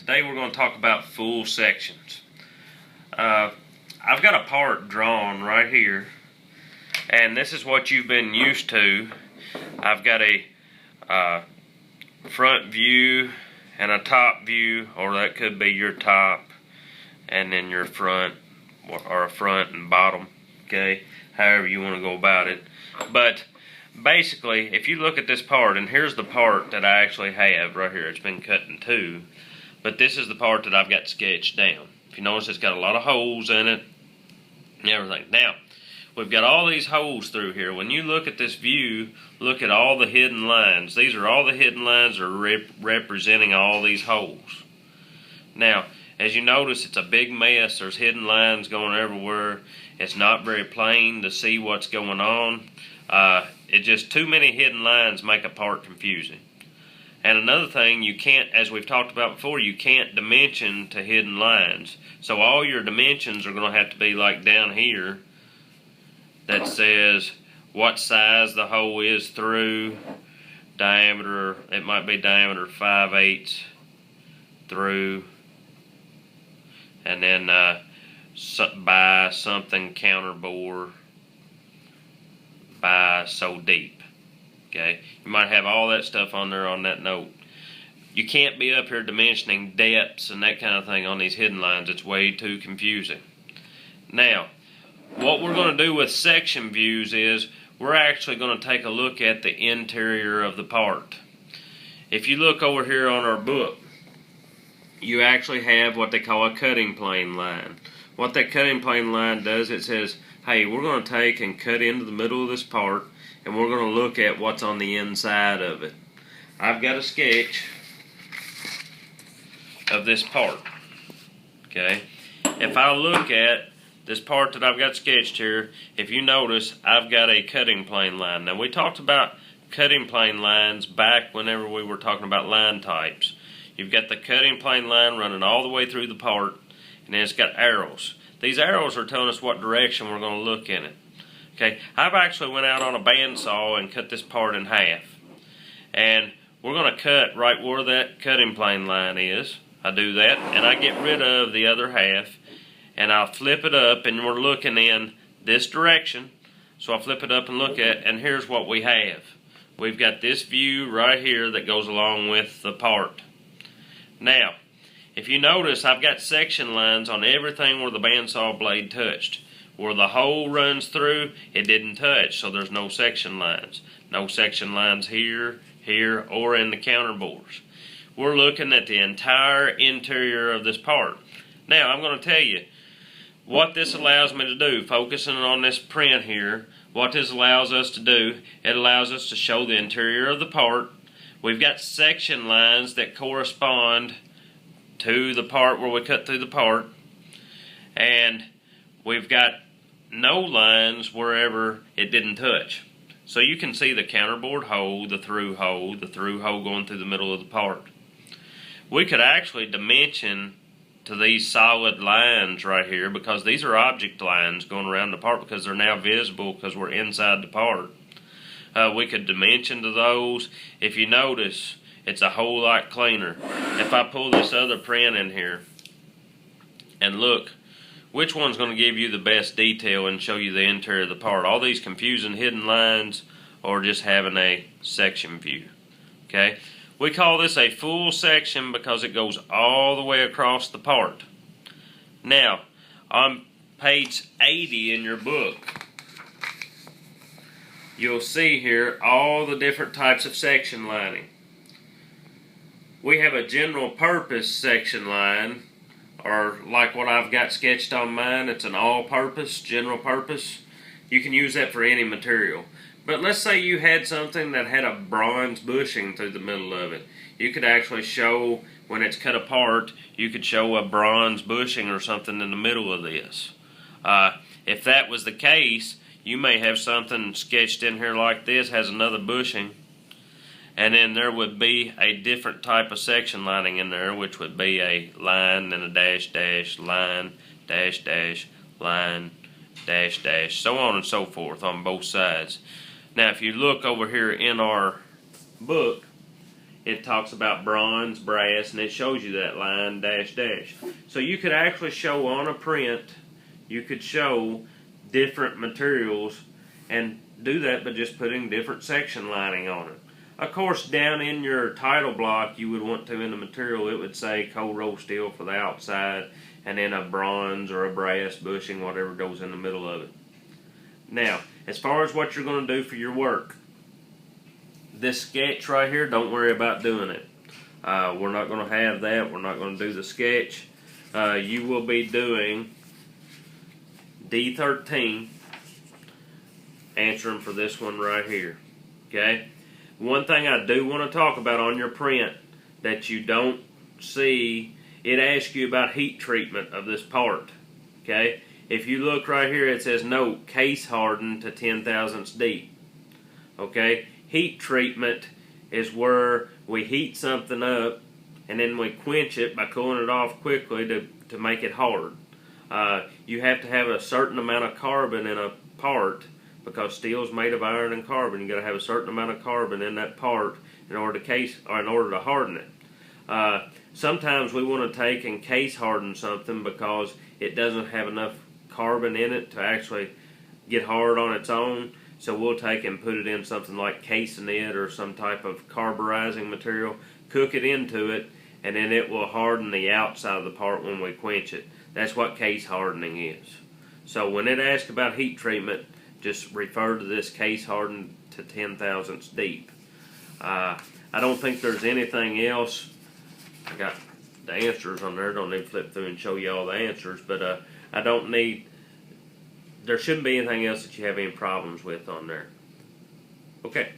Today we're going to talk about full sections. I've got a part drawn right here, and this is what you've been used to. I've got a front view and a top view, or that could be your top and then your front, or a front and bottom, okay, however you want to go about it. But basically, if you look at this part, and here's the part that I actually have right here, it's been cut in two, but this is the part that I've got sketched down. If you notice, it's got a lot of holes in it and everything. Now, we've got all these holes through here. When you look at this view, look at all the hidden lines. These are all the hidden lines that are representing all these holes. Now, as you notice, it's a big mess. There's hidden lines going everywhere. It's not very plain to see what's going on. It's just too many hidden lines make a part confusing. And another thing, you can't, as we've talked about before, you can't dimension to hidden lines. So all your dimensions are going to have to be like down here that says what size the hole is through, diameter, it might be diameter 5/8 through, and then by something counterbore by so deep. Okay, you might have all that stuff on there on that note. You can't be up here dimensioning depths and that kind of thing on these hidden lines. It's way too confusing. Now, what we're going to do with section views is we're actually going to take a look at the interior of the part. If you look over here on our book, you actually have what they call a cutting plane line. What that cutting plane line does, it says, hey, we're going to take and cut into the middle of this part, and we're going to look at what's on the inside of it. I've got a sketch of this part. Okay, if I look at this part that I've got sketched here, if you notice, I've got a cutting plane line. Now, we talked about cutting plane lines back whenever we were talking about line types. You've got the cutting plane line running all the way through the part, and then it's got arrows. These arrows are telling us what direction we're going to look in it. Okay, I've actually went out on a bandsaw and cut this part in half. And we're going to cut right where that cutting plane line is. I do that, and I get rid of the other half, and I'll flip it up, and we're looking in this direction. So I'll flip it up and look at, and here's what we have. We've got this view right here that goes along with the part. Now, if you notice, I've got section lines on everything where the bandsaw blade touched. Where the hole runs through, it didn't touch, so there's no section lines. No section lines here, here, or in the counterbores. We're looking at the entire interior of this part. Now, I'm going to tell you what this allows me to do, focusing on this print here. What this allows us to do, it allows us to show the interior of the part. We've got section lines that correspond to the part where we cut through the part. And we've got no lines wherever it didn't touch. So you can see the counterbore hole, the through hole going through the middle of the part. We could actually dimension to these solid lines right here, because these are object lines going around the part because they're now visible because we're inside the part. We could dimension to those. If you notice, it's a whole lot cleaner. If I pull this other print in here and look, which one's going to give you the best detail and show you the interior of the part? All these confusing hidden lines, or just having a section view. Okay, we call this a full section because it goes all the way across the part. Now, on page 80 in your book, you'll see here all the different types of section lining. We have a general purpose section line, or like what I've got sketched on mine, it's an all-purpose, general purpose. You can use that for any material. But let's say you had something that had a bronze bushing through the middle of it. You could actually show, when it's cut apart, you could show a bronze bushing or something in the middle of this. If that was the case, you may have something sketched in here like this, has another bushing, and then there would be a different type of section lining in there, which would be a line and a dash, dash, line, dash, dash, line, dash, dash, so on and so forth on both sides. Now, if you look over here in our book, it talks about bronze, brass, and it shows you that line, dash, dash. So you could actually show on a print, you could show different materials and do that by just putting different section lining on it. Of course, down in your title block, you would want to, in the material, it would say cold rolled steel for the outside, and then a bronze or a brass bushing, whatever goes in the middle of it. Now, as far as what you're going to do for your work, this sketch right here, don't worry about doing it. We're not going to have that. We're not going to do the sketch. You will be doing D13, answering for this one right here. Okay? One thing I do want to talk about on your print that you don't see, it asks you about heat treatment of this part. Okay? If you look right here, it says note, case hardened to 10 thousandths deep. Okay? Heat treatment is where we heat something up and then we quench it by cooling it off quickly to make it hard. You have to have a certain amount of carbon in a part because steel is made of iron and carbon. You got to have a certain amount of carbon in that part in order to harden it. Sometimes we want to take and case harden something because it doesn't have enough carbon in it to actually get hard on its own. So we'll take and put it in something like casing it or some type of carburizing material, cook it into it, and then it will harden the outside of the part when we quench it. That's what case hardening is. So when it asks about heat treatment, just refer to this case hardened to 10 thousandths deep. I don't think there's anything else. I got the answers on there. Don't need to flip through and show you all the answers, but I don't need. There shouldn't be anything else that you have any problems with on there. Okay.